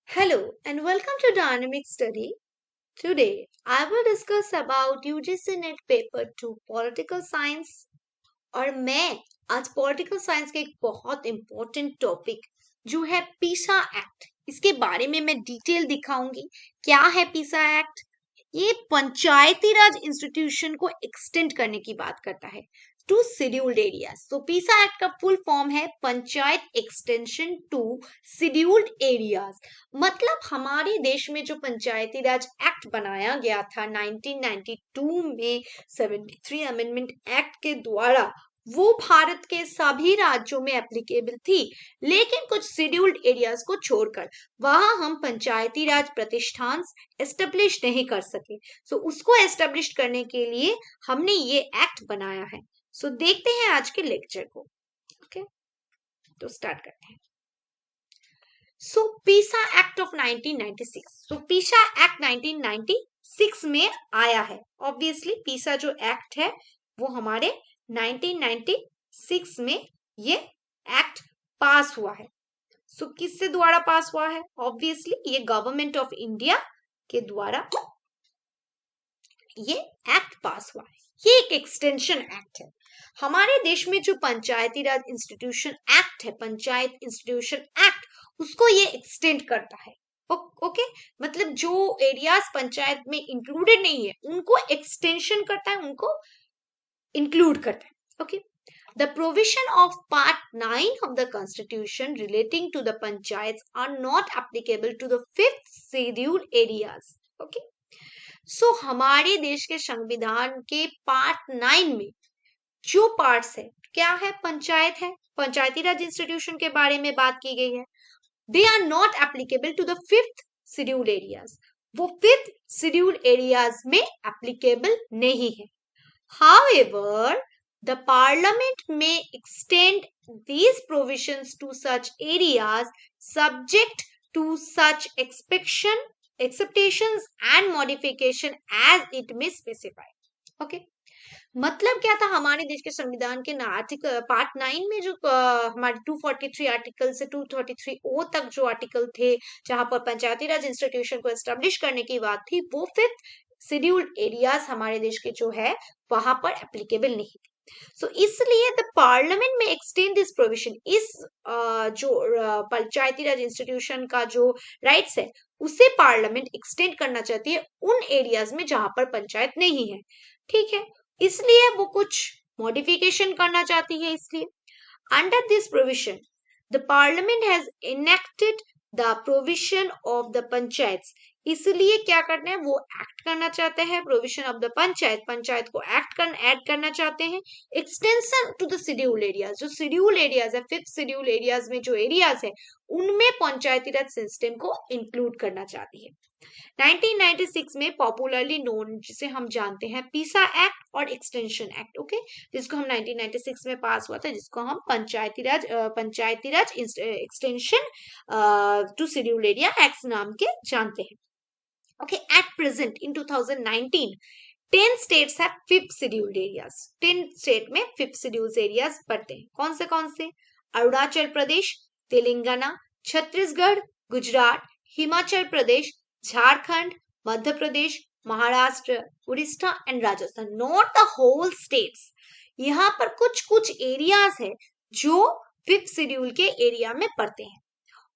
Hello and welcome to Dynamic Study. Today I will discuss about UGC net paper 2 political science और मैं आज political science के एक बहुत इंपॉर्टेंट टॉपिक जो है पीसा एक्ट इसके बारे में मैं डिटेल दिखाऊंगी। क्या है पीसा एक्ट? ये पंचायती राज इंस्टीट्यूशन को एक्सटेंड करने की बात करता है टू शेड्यूल्ड एरियाज। तो पीसा एक्ट का फुल फॉर्म है panchayat extension to scheduled areas. मतलब हमारे देश में जो पंचायती राज एक्ट बनाया गया था 1992 में 73 अमेंडमेंट एक्ट के द्वारा, वो भारत के सभी राज्यों में एप्लीकेबल थी, लेकिन कुछ शेड्यूल्ड एरियाज को छोड़कर वहां हम पंचायती राज प्रतिष्ठान एस्टेब्लिश नहीं कर सके। सो उसको एस्टेब्लिश करने के लिए हमने ये एक्ट बनाया है। सो देखते हैं आज के लेक्चर को। ओके, तो स्टार्ट करते हैं। सो पीसा एक्ट ऑफ 1996। सो पीसा एक्ट 1996 में आया है। ऑब्वियसली पीसा जो एक्ट है वो हमारे 1996 में ये एक्ट पास हुआ है। सो किससे द्वारा पास हुआ है? ऑब्वियसली ये गवर्नमेंट ऑफ इंडिया के द्वारा ये एक्ट पास हुआ है। ये एक एक्सटेंशन एक्ट है। हमारे देश में जो पंचायती राज इंस्टीट्यूशन एक्ट है, पंचायत इंस्टीट्यूशन एक्ट, उसको ये एक्सटेंड करता है। ओके, मतलब जो एरियाज पंचायत में इंक्लूडेड नहीं है उनको एक्सटेंशन करता है, उनको इंक्लूड करता है। Okay, the provision of part 9 of the constitution relating to the panchayats are not applicable to the fifth scheduled areas. Okay, so हमारे देश के संविधान के पार्ट 9 में जो पार्ट्स है, क्या है? पंचायत है, पंचायती राज इंस्टीट्यूशन के बारे में बात की गई है। They are not applicable to the fifth scheduled areas. वो फिफ्थ शेड्यूल्ड एरियाज में एप्लीकेबल नहीं है। However, the parliament may extend these provisions to such areas subject to such exceptions and modification as it may specify. Okay, मतलब क्या था? हमारे देश के संविधान के आर्टिकल पार्ट 9 में जो हमारे 243 आर्टिकल से 233 ओ तक जो आर्टिकल थे जहां पर पंचायती राज इंस्टीट्यूशन को एस्टेब्लिश करने की बात थी, वो फिफ्थ शेड्यूल्ड एरियाज हमारे देश के जो है वहां पर एप्लीकेबल नहीं थे। सो इसलिए द पार्लियामेंट में एक्सटेंड दिस प्रोविजन, इस जो पंचायती राज इंस्टीट्यूशन का जो राइट्स है उसे पार्लियामेंट एक्सटेंड करना चाहती है उन एरियाज में जहां पर पंचायत नहीं है। ठीक है, इसलिए वो कुछ मॉडिफिकेशन करना चाहती है। इसलिए under this provision the parliament has enacted the provision of the panchayat. इसलिए क्या करना है? वो एक्ट करना चाहते हैं provision of the panchayat, panchayat को ऐड करना चाहते हैं। Extension to the scheduled areas, जो शेड्यूल्ड एरियाज है, फिफ्थ शेड्यूल्ड एरियाज में जो एरियाज है उनमें पंचायती राज सिस्टम को इंक्लूड करना चाहती है। 1996 में पॉपुलरली नोन, जिसे हम जानते हैं पीसा एक्ट और एक्सटेंशन एक्ट। ओके, जिसको हम 1996 में पास हुआ था, जिसको हम Panchayati Raj extension to scheduled area act नाम के जानते हैं। Okay, at present in 2019, 10 states have fifth scheduled areas. 10 state में फिफ्थ शेड्यूल्ड एरियाज पड़ते हैं। कौन से? Arunachal Pradesh, Telangana, Chhattisgarh, Gujarat, Himachal Pradesh, Jharkhand, Madhya Pradesh, Maharashtra, Orissa and Rajasthan. Not the whole states. यहाँ पर कुछ एरियाज है जो फिफ्थ शेड्यूल के एरिया में पड़ते हैं।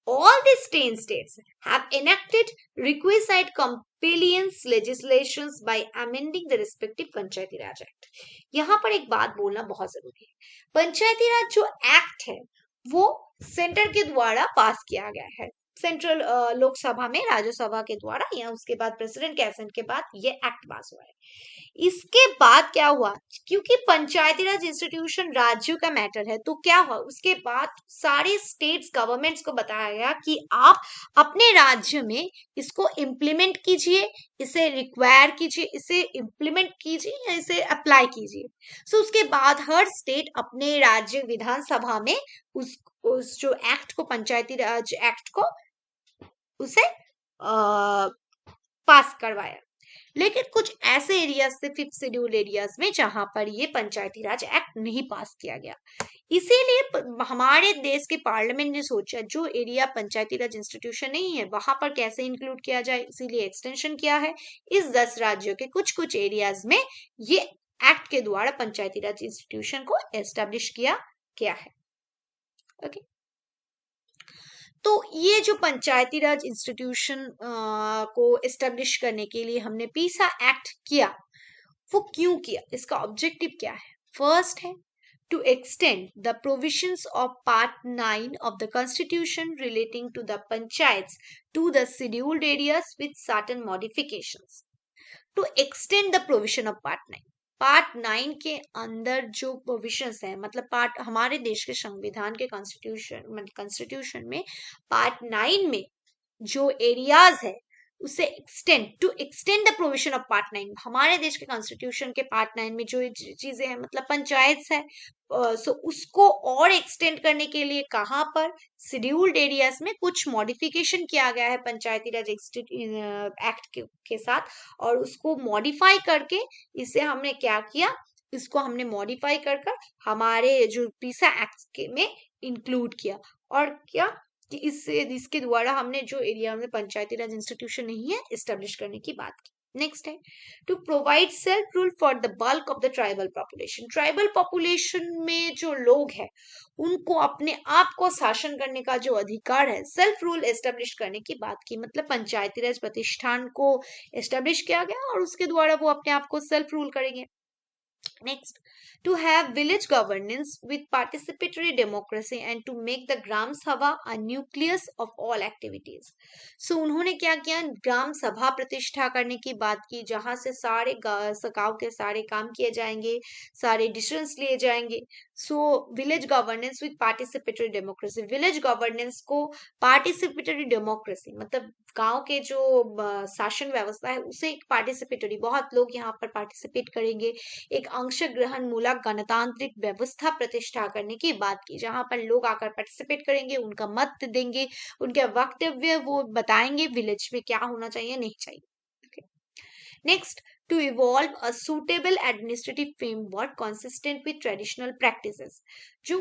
All these 10 states have enacted requisite compliance legislations by amending the respective Panchayati Raj act. यहाँ पर एक बात बोलना बहुत जरूरी है। पंचायती राज जो एक्ट है वो सेंटर के द्वारा पास किया गया है, सेंट्रल लोकसभा में राज्यसभा के द्वारा, या उसके बाद प्रेसिडेंट के असेंट के बाद ये एक्ट पास हुआ है। इसके बाद क्या हुआ? क्योंकि पंचायती राज इंस्टीट्यूशन राज्यों का मैटर है, तो क्या हुआ? उसके बाद सारे स्टेट्स गवर्नमेंट्स को बताया गया कि आप अपने राज्य में इसको इम्प्लीमेंट कीजिए, इसे रिक्वायर कीजिए, इसे इम्प्लीमेंट कीजिए या इसे अप्लाई कीजिए। सो उसके बाद हर स्टेट अपने राज्य विधानसभा में उस जो एक्ट को, पंचायती राज एक्ट को, उसे पास करवाया। लेकिन कुछ ऐसे एरियाज थे फिफ्थ शेड्यूल एरियाज में जहां पर ये पंचायती राज एक्ट नहीं पास किया गया। इसीलिए हमारे देश के पार्लियामेंट ने सोचा जो एरिया पंचायती राज इंस्टीट्यूशन नहीं है वहां पर कैसे इंक्लूड किया जाए, इसीलिए एक्सटेंशन किया है। इस 10 राज्यों के कुछ कुछ एरियाज में ये एक्ट के द्वारा पंचायती राज इंस्टीट्यूशन को एस्टेब्लिश किया गया है। ओके, तो ये जो पंचायती राज इंस्टीट्यूशन को एस्टेब्लिश करने के लिए हमने पीसा एक्ट किया, वो क्यों किया, इसका ऑब्जेक्टिव क्या है? फर्स्ट है to extend the provisions of Part 9 of the Constitution relating to the panchayats to the scheduled areas with certain modifications. To extend the provision of Part 9. Part 9 के अंदर जो प्रोविजंस है, मतलब पार्ट हमारे देश के संविधान के कॉन्स्टिट्यूशन में पार्ट 9 में जो एरियाज है उसे extend the provision of part 9, हमारे देश के कॉन्स्टिट्यूशन के पार्ट 9 में जो चीजें हैं, मतलब पंचायत है, सो उसको और एक्सटेंड करने के लिए कहां पर शेड्यूल्ड एरियाज में कुछ मॉडिफिकेशन किया गया है पंचायती राज एक्ट के साथ, और उसको मॉडिफाई करके इसे हमने क्या किया, इसको हमने मॉडिफाई कर हमारे जो पीसा एक्ट में इंक्लूड किया। और क्या कि इसके द्वारा हमने जो एरिया में पंचायती राज इंस्टीट्यूशन नहीं है एस्टेब्लिश करने की बात की। नेक्स्ट है to provide self rule for the bulk of the tribal population. Tribal population में जो लोग हैं उनको अपने आप को शासन करने का जो अधिकार है, सेल्फ रूल एस्टेब्लिश करने की बात की, मतलब पंचायती राज प्रतिष्ठान को एस्टेब्लिश किया गया और उसके द्वारा वो अपने आप को सेल्फ रूल करेंगे। Next, to have village governance with participatory democracy and to make the Gram Sabha a nucleus of all activities. So उन्होंने क्या किया, ग्राम सभा प्रतिष्ठा करने की बात की जहां से सारे गांव के सारे काम किए जाएंगे, सारे डिसीजंस लिए जाएंगे। So village governance with participatory democracy, village governance को पार्टिसिपेटरी डेमोक्रेसी मतलब गांव के जो शासन व्यवस्था है उसे एक पार्टिसिपेटरी, बहुत लोग यहाँ पर पार्टिसिपेट करेंगे, एक अंश ग्रहण मूलक गणतांत्रिक व्यवस्था प्रतिष्ठा करने की बात की जहां पर लोग आकर पार्टिसिपेट करेंगे, उनका मत देंगे, उनके वक्तव्य वो बताएंगे विलेज में क्या होना चाहिए नहीं चाहिए। Next, to evolve a suitable administrative framework consistent with traditional practices. जो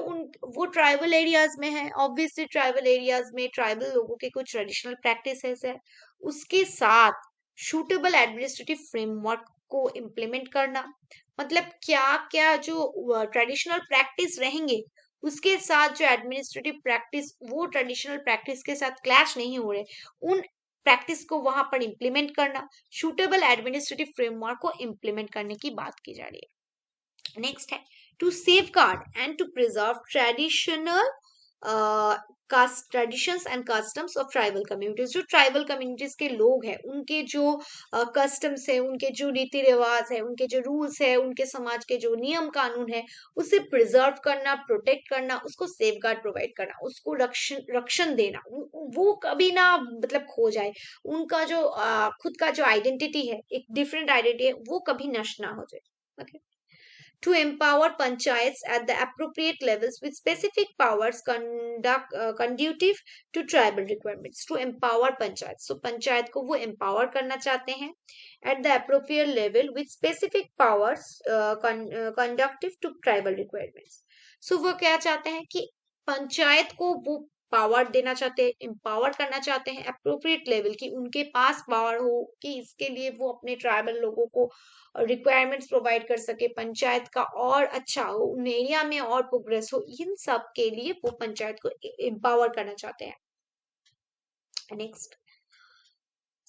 वो ट्राइबल एरियाज में है, ऑब्वियसली ट्राइबल एरियाज में ट्राइबल लोगों के कुछ ट्रेडिशनल प्रैक्टिसेस है, उसके साथ सूटेबल एडमिनिस्ट्रेटिव फ्रेमवर्क को इम्प्लीमेंट करना, मतलब क्या क्या जो ट्रेडिशनल प्रैक्टिस रहेंगे उसके साथ जो एडमिनिस्ट्रेटिव प्रैक्टिस वो ट्रेडिशनल प्रैक्टिस के साथ क्लैश नहीं हो रहे, उन प्रैक्टिस को वहां पर इंप्लीमेंट करना, सूटेबल एडमिनिस्ट्रेटिव फ्रेमवर्क को इंप्लीमेंट करने की बात की जा रही है। नेक्स्ट है to safeguard and to preserve traditional traditions and customs of tribal communities. जो ट्राइबल कम्युनिटीज के लोग हैं उनके जो कस्टम्स है, उनके जो रीति रिवाज है, उनके जो रूल्स है, उनके समाज के जो नियम कानून है उसे प्रिजर्व करना, प्रोटेक्ट करना, उसको सेफगार्ड प्रोवाइड करना, उसको रक्षण देना, वो कभी ना मतलब खो जाए, उनका जो खुद का जो आइडेंटिटी है, एक डिफरेंट आइडेंटिटी है, वो कभी नष्ट ना हो जाए। Okay, to empower panchayats at the appropriate levels with specific powers conducive to tribal requirements. To empower panchayats, so panchayat को वो empower करना चाहते हैं at the appropriate level with specific powers conducive to tribal requirements. So वो क्या चाहते हैं कि पंचायत को वो पावर देना चाहते हैं, एम्पावर करना चाहते हैं अप्रोप्रिएट लेवल की, उनके पास पावर हो कि इसके लिए वो अपने ट्राइबल लोगों को रिक्वायरमेंट्स प्रोवाइड कर सके, पंचायत का और अच्छा हो, उन एरिया में और प्रोग्रेस हो, इन सब के लिए वो पंचायत को एम्पावर करना चाहते हैं। नेक्स्ट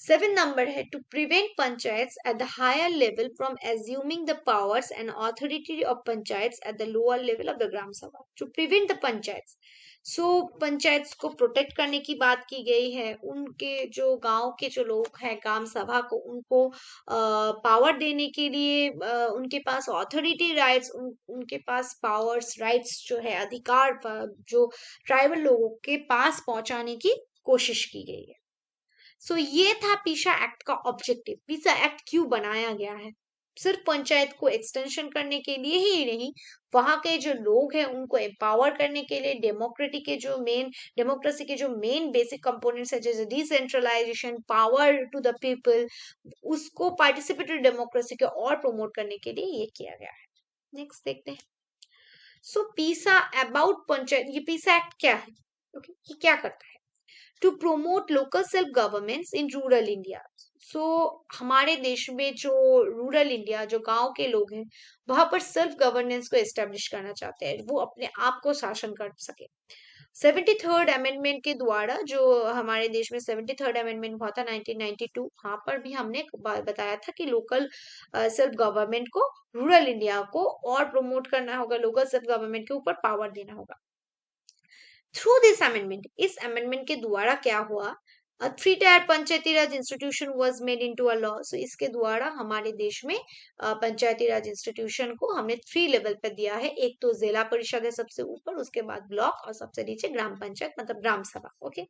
7 नंबर है to prevent panchayat at the higher level from assuming the powers and authority of panchayat at the lower level of the Gram Sabha. To prevent the panchayat, so panchayat को प्रोटेक्ट करने की बात की गई है, उनके जो गांव के जो लोग हैं ग्राम सभा को उनको पावर देने के लिए उनके पास ऑथोरिटी राइट्स, उनके पास पावर्स राइट्स जो है अधिकार जो ट्राइबल लोगों के पास पहुंचाने की कोशिश की गई है। सो ये था पीसा एक्ट का ऑब्जेक्टिव। पीसा एक्ट क्यों बनाया गया है, सिर्फ पंचायत को एक्सटेंशन करने के लिए ही नहीं, वहां के जो लोग हैं उनको एम्पावर करने के लिए, डेमोक्रेसी के जो मेन बेसिक कंपोनेंट्स है जैसे decentralisation, power to the people, उसको पार्टिसिपेटरी डेमोक्रेसी को और प्रमोट करने के लिए ये किया गया है। नेक्स्ट देखते हैं। सो पीसा अबाउट पंचायत, ये पीसा एक्ट क्या है? ओके, ये क्या करता है? To promote local self governments in rural India. So हमारे देश में जो रूरल इंडिया, जो गांव के लोग हैं, वहां पर सेल्फ गवर्नेंस को एस्टेब्लिश करना चाहते हैं, वो अपने आप को शासन कर सके। 73rd अमेंडमेंट के द्वारा, जो हमारे देश में 73rd अमेंडमेंट हुआ था 1992, वहां पर भी हमने बताया था कि लोकल सेल्फ गवर्नमेंट को, रूरल इंडिया को और प्रमोट करना होगा, लोकल सेल्फ गवर्नमेंट के ऊपर पावर देना होगा। थ्रू दिस अमेंडमेंट, इस अमेंडमेंट के द्वारा क्या हुआ, three tier Panchayati Raj institution was made into a law. So इसके द्वारा हमारे देश में पंचायती राज इंस्टीट्यूशन को हमने 3 लेवल पे दिया है। एक तो जिला परिषद है सबसे ऊपर, उसके बाद ब्लॉक और सबसे नीचे ग्राम पंचायत मतलब Gram Sabha. Okay,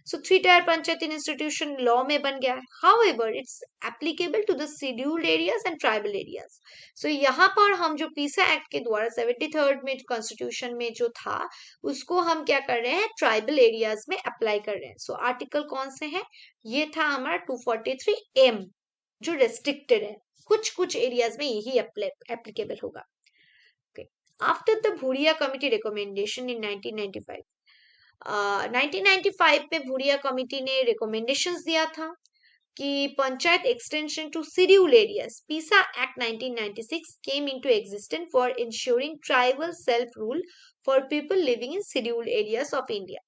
so 3 tier Panchayati institution law में बन गया है। However it's applicable to the scheduled areas and tribal areas. So यहाँ पर हम जो पीसा एक्ट के द्वारा 73rd में कॉन्स्टिट्यूशन में जो था, उसको हम क्या कर रहे हैं, ट्राइबल एरियाज में अप्लाई कर रहे हैं। सो आर्टिकल कौन से हैं? ये था हमारा 243M, जो रेस्ट्रिक्टेड है, कुछ कुछ एरियाज में यही एप्लीकेबल होगा। After the Bhuria committee recommendation in 1995, 1995 में भूरिया कमिटी ने रिकमेंडेशंस दिया था कि panchayat extension to scheduled areas, PESA act 1996 came into existence for ensuring tribal self rule for people living in scheduled areas of India.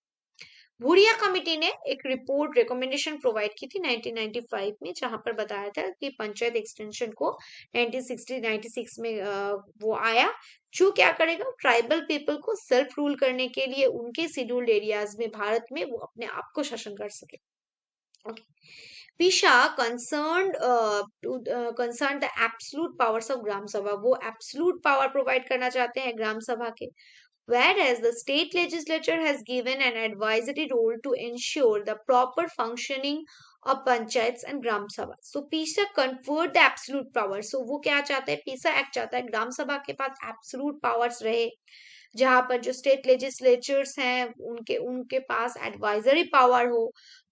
Bhuria committee ने एक report recommendation provide की थी 1995 में, जहां पर बताया था कि पंचायत एक्सटेंशन को 1996 में वो आया, जो क्या करेगा, ट्राइबल पीपल को सेल्फ रूल करने के लिए उनके शेड्यूल्ड एरियाज में भारत में वो अपने आप को शासन कर सके। Okay, PESA concern the absolute powers of Gram Sabha, वो एब्सोल्यूट पावर प्रोवाइड करना चाहते हैं ग्राम सभा के, whereas the state legislature has given an advisory role to ensure the proper functioning of panchayats and gram sabha. So PISA conferred the absolute power. So वो क्या चाहता है, PISA एक्ट चाहता है ग्राम सभा के पास एब्सोल्यूट पावर्स रहे, जहां पर जो स्टेट लेजिस्लेचर्स हैं उनके उनके पास एडवाइजरी पावर हो,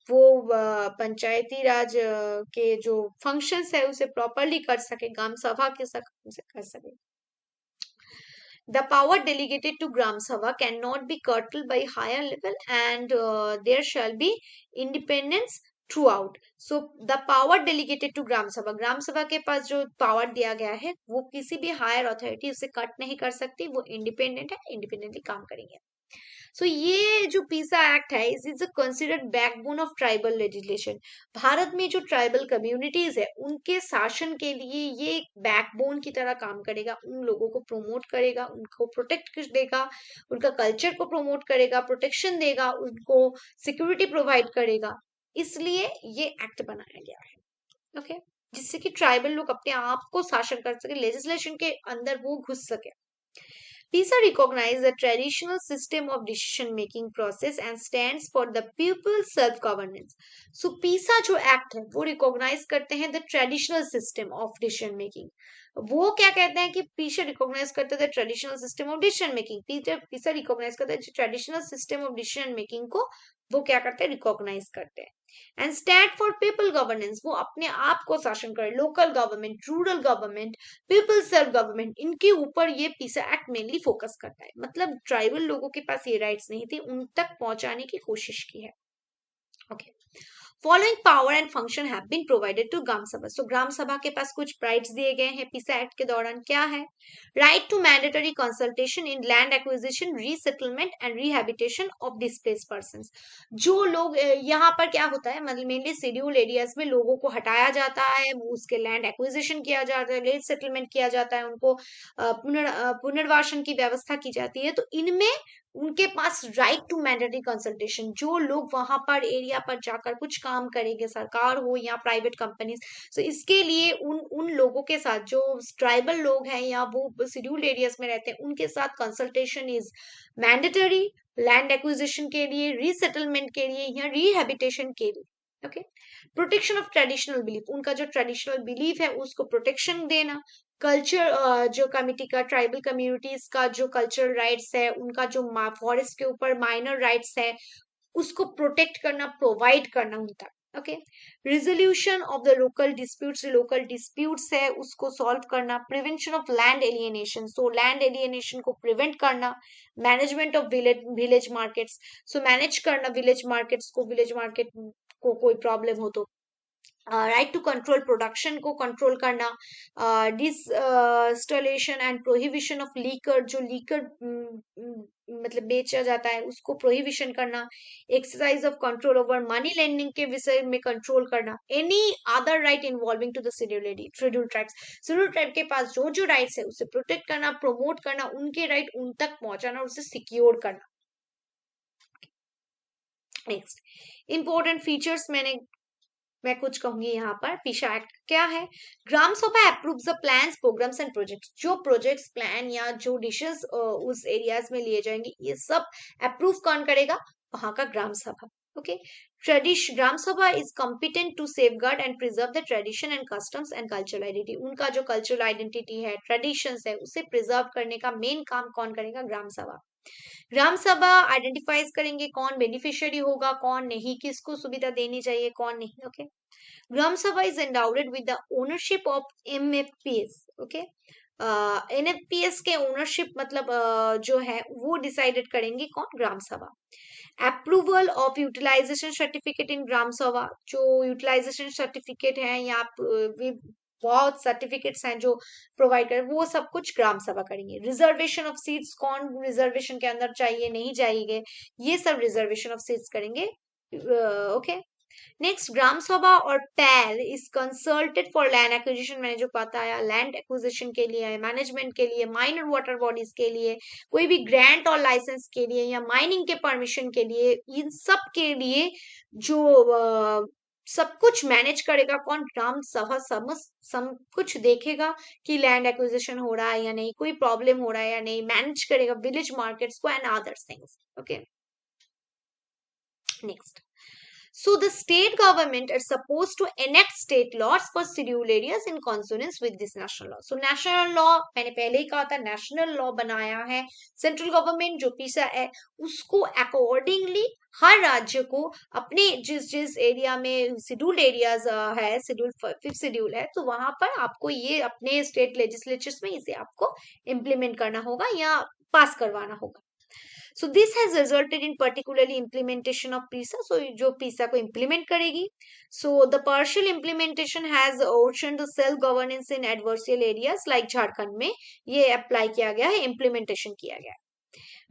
वो पंचायती राज के जो फंक्शंस है उसे प्रॉपरली कर सके, ग्राम सभा के उसे कर सके। The power delegated to Gram Sabha cannot be curtailed by higher level, and there shall be independence throughout. So the power delegated to Gram Sabha के पास जो पावर दिया गया है वो किसी भी हायर अथॉरिटी उसे कट नहीं कर सकती, वो इंडिपेंडेंट है, इंडिपेंडेंटली काम करेंगे। सो ये जो पीसा एक्ट है, इस is considered backbone of tribal legislation. Bharat में जो ट्राइबल कम्युनिटीज है उनके शासन के लिए ये बैकबोन की तरह काम करेगा, उन लोगों को प्रमोट करेगा, उनको प्रोटेक्ट देगा, उनका कल्चर को प्रमोट करेगा, प्रोटेक्शन देगा, उनको सिक्योरिटी प्रोवाइड करेगा। इसलिए ये एक्ट बनाया गया है। ओके, जिससे कि ट्राइबल लोग अपने आप को शासन कर सके, लेजिस्लेशन के अंदर वो घुस सके। PISA recognizes the traditional system of decision making process and stands for the people's self governance. So PISA जो एक्ट है वो रिकॉग्नाइज करते हैं the traditional system of decision making. वो क्या कहते हैं कि PISA रिकॉग्नाइज करते हैं the traditional system of decision making. PISA recognise करते हैं traditional system of decision making को, वो क्या करते हैं, रिकॉग्नाइज करते हैं। And stand for people governance, वो अपने आप को शासन करे, local government, rural government, people self government, इनके ऊपर ये पीसा एक्ट मेनली फोकस करता है। मतलब ट्राइबल लोगों के पास ये राइट्स नहीं थे, उन तक पहुंचाने की कोशिश की है। Okay, following power and function have been provided to Gram Sabha. So ग्राम सभा के पास कुछ राइट्स दिए गए हैं पीसा एक्ट के दौरान। क्या है? Right to mandatory consultation in land acquisition, resettlement and rehabilitation of displaced persons. जो लोग यहाँ पर क्या होता है, मतलब मेनली शेड्यूल एरियाज में लोगों को हटाया जाता है, उसके लैंड एक्विजिशन किया जाता है, लैंड सेटलमेंट किया जाता है, उनको पुनर्वासन की व्यवस्था की जाती है। तो इनमें उनके पास राइट टू मैंडेटरी कंसल्टेशन, जो लोग वहां पर एरिया पर जाकर कुछ काम करेंगे, सरकार हो या प्राइवेट कंपनीज, तो इसके लिए उन लोगों के साथ, जो ट्राइबल लोग हैं या वो शेड्यूल्ड एरियाज में रहते हैं, उनके साथ consultation is mandatory, land acquisition के लिए, रीसेटलमेंट के लिए या रिहैबिटेशन के लिए। Okay. Protection of traditional belief, उनका जो ट्रेडिशनल बिलीफ है उसको प्रोटेक्शन देना। कल्चर, जो कमिटी का, ट्राइबल कम्युनिटीज का जो कल्चरल राइट्स है, उनका जो फॉरेस्ट के ऊपर माइनर राइट्स है, उसको प्रोटेक्ट करना, प्रोवाइड करना उन तक। Okay. Resolution of the local disputes है उसको सॉल्व करना। Prevention of land alienation, so land alienation को प्रिवेंट करना। Management of village markets, so manage करना विलेज मार्केट्स को, विलेज मार्केट को कोई प्रॉब्लम हो तो। राइट टू कंट्रोल प्रोडक्शन को कंट्रोल करना। डिसस्टलेशन एंड प्रोहिबिशन ऑफ लीकर, जो लीकर मतलब बेचा जाता है उसको प्रोहिबिशन करना। Exercise of control over money lending के विषय में कंट्रोल करना। Any other right involving to the schedule tribes, schedule tribe के पास जो जो राइट्स है उसे प्रोटेक्ट करना, प्रमोट करना, उनके राइट उन तक पहुंचाना, उसे सिक्योर करना। नेक्स्ट इंपॉर्टेंट फीचर्स मैं कुछ कहूंगी यहाँ पर। पीशा एक्ट क्या है? Gram Sabha approves the plans, programmes and projects, जो प्रोजेक्ट्स, प्लान या जो डिशेस उस एरियाज में लिए जाएंगे ये सब अप्रूव कौन करेगा? वहां का ग्राम Sabha. Okay. Tradition, Gram Sabha is competent to safeguard and preserve the tradition and customs and cultural identity, उनका जो कल्चरल आइडेंटिटी है, ट्रेडिशंस है, उसे प्रिजर्व करने का मेन काम कौन करेगा? ग्राम सभा। ग्राम सभा आइडेंटिफाइज करेंगे कौन बेनिफिशियरी होगा, कौन नहीं, किसको सुविधा देनी चाहिए, कौन नहीं। Okay. Gram Sabha is endowed with the ownership of MFPs. Okay. NFPS के ओनरशिप मतलब जो है वो डिसाइडेड करेंगे कौन? Gram sabha. Approval of utilization certificate in gram sabha, जो यूटिलाइजेशन सर्टिफिकेट है या बहुत सर्टिफिकेट्स हैं जो प्रोवाइड कर, वो सब कुछ ग्राम सभा करेंगे। रिजर्वेशन ऑफ सीट्स, कौन रिजर्वेशन के अंदर चाहिए, नहीं चाहिए, ये सब रिजर्वेशन ऑफ सीट्स करेंगे। ओके। नेक्स्ट, ग्राम सभा और पैल is consulted for land acquisition, मैंने जो बताया, लैंड एक्विजिशन के लिए, मैनेजमेंट के लिए, माइनर वाटर बॉडीज के लिए, कोई भी ग्रांट और लाइसेंस के लिए या माइनिंग के परमिशन के लिए, इन सब के लिए जो सब कुछ मैनेज करेगा कौन? ग्राम सभा। सब कुछ देखेगा कि लैंड एक्विजिशन हो रहा है या नहीं, कोई प्रॉब्लम हो रहा है या नहीं, मैनेज करेगा विलेज मार्केट्स को and other things. Okay. Next, so the state government is supposed to enact state laws for scheduled areas in consonance with this national law. So national law, मैंने पहले ही कहा था, national law बनाया है central government, जो पीसा है उसको अकॉर्डिंगली हर राज्य को अपने जिस जिस एरिया में शेड्यूल्ड एरियाज है, शेड्यूल्ड 5th शेड्यूल है, तो वहां पर आपको ये अपने स्टेट लेजिस्लेचर्स में इसे आपको इम्प्लीमेंट करना होगा या पास करवाना होगा। So this has resulted in particularly implementation of PISA. So जो PISA को implement करेगी, so the partial implementation has ocean to self governance in adversarial areas like Jharkhand में ये apply किया गया है, implementation किया गया है।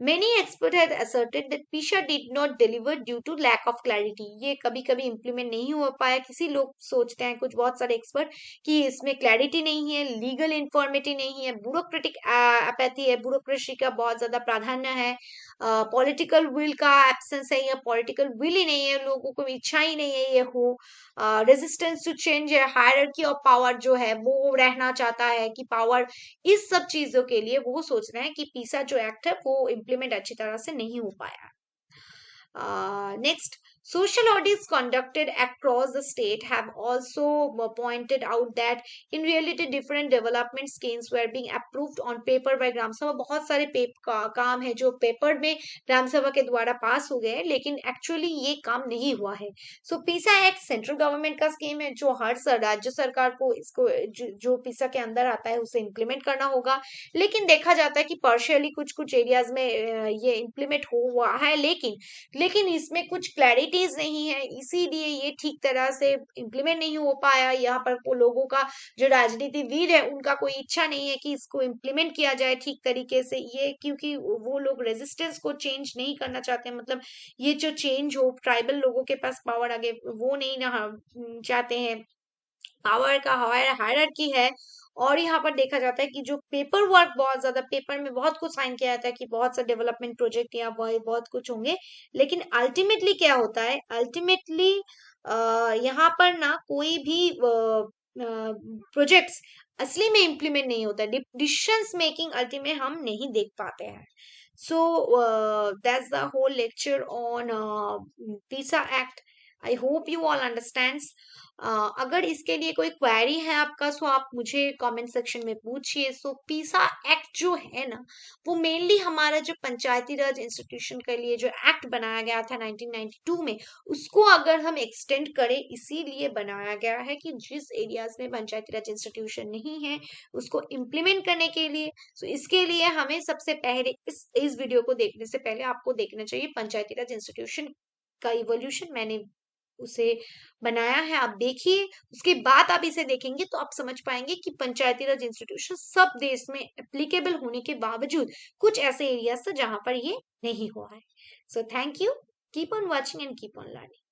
Many experts have asserted that PISA did not deliver due to lack of clarity. ये कभी कभी implement नहीं हो पाया, किसी लोग सोचते हैं, कुछ बहुत सारे एक्सपर्ट, कि इसमें क्लैरिटी नहीं है, लीगल इन्फॉर्मेटिव नहीं है, ब्यूरोक्रेटिक अपैथी है, ब्यूरोक्रेसी का बहुत ज्यादा प्राधान्य है, पॉलिटिकल विल का एब्सेंस है, या पॉलिटिकल विल ही नहीं है, लोगों को इच्छा ही नहीं है ये हो, रेजिस्टेंस टू चेंज है, हायरार्की ऑफ पावर जो है वो रहना चाहता है कि पावर, इस सब चीजों के लिए वो सोच रहे हैं कि पीसा जो एक्ट है वो इम्प्लीमेंट अच्छी तरह से नहीं हो पाया। Next, social audits conducted across the state have also pointed out that in reality different development schemes were being approved on paper by ग्राम सभा। बहुत सारे काम है जो पेपर में ग्राम सभा के द्वारा पास हो गए, लेकिन एक्चुअली ये काम नहीं हुआ है। सो पीसा एक्ट सेंट्रल गवर्नमेंट का स्कीम है जो हर राज्य सरकार को इसको जो पीसा के अंदर आता है उसे इम्प्लीमेंट करना होगा, लेकिन देखा जाता है कि पार्शियली कुछ कुछ एरियाज में ये इम्प्लीमेंट हुआ है, लेकिन इसमें कुछ क्लैरिटीज नहीं है, इसीलिए ये ठीक तरह से इम्प्लीमेंट नहीं हो पाया। यहाँ पर वो लोगों का जो राजनीतिविद है उनका कोई इच्छा नहीं है कि इसको इम्प्लीमेंट किया जाए ठीक तरीके से, ये क्योंकि वो लोग रेजिस्टेंस को चेंज नहीं करना चाहते हैं, मतलब ये जो चेंज हो, ट्राइबल लोगों के पास पावर आगे वो नहीं ना चाहते हैं, पावर का हायरार्की है। और यहाँ पर देखा जाता है कि जो पेपर वर्क, बहुत ज्यादा पेपर में बहुत कुछ साइन किया जाता है कि बहुत सा डेवलपमेंट प्रोजेक्ट या बहुत कुछ होंगे, लेकिन अल्टीमेटली क्या होता है, अल्टीमेटली यहाँ पर ना कोई भी प्रोजेक्ट्स असली में इम्प्लीमेंट नहीं होता, डिसीजंस मेकिंग अल्टीमेट हम नहीं देख पाते हैं। So that's the whole lecture on PESA act. I hope you all understands. अगर इसके लिए कोई क्वेरी है आपका, सो आप मुझे कमेंट सेक्शन में पूछिए। सो पीसा एक्ट जो है ना, वो मेनली हमारा जो पंचायती राज इंस्टीट्यूशन के लिए जो एक्ट बनाया गया था 1992 में, उसको अगर हम एक्सटेंड करें, इसीलिए बनाया गया है कि जिस एरियाज में पंचायती राज इंस्टीट्यूशन नहीं है उसको इम्प्लीमेंट करने के लिए। सो इसके लिए हमें सबसे पहले इस वीडियो को देखने से पहले आपको देखना चाहिए पंचायती राज इंस्टीट्यूशन का इवोल्यूशन। मैंने उसे बनाया है, आप देखिए। उसके बाद आप इसे देखेंगे तो आप समझ पाएंगे कि पंचायती राज इंस्टीट्यूशन सब देश में एप्लीकेबल होने के बावजूद कुछ ऐसे एरियाज थे जहां पर ये नहीं हुआ है। So thank you, keep on watching and keep on learning.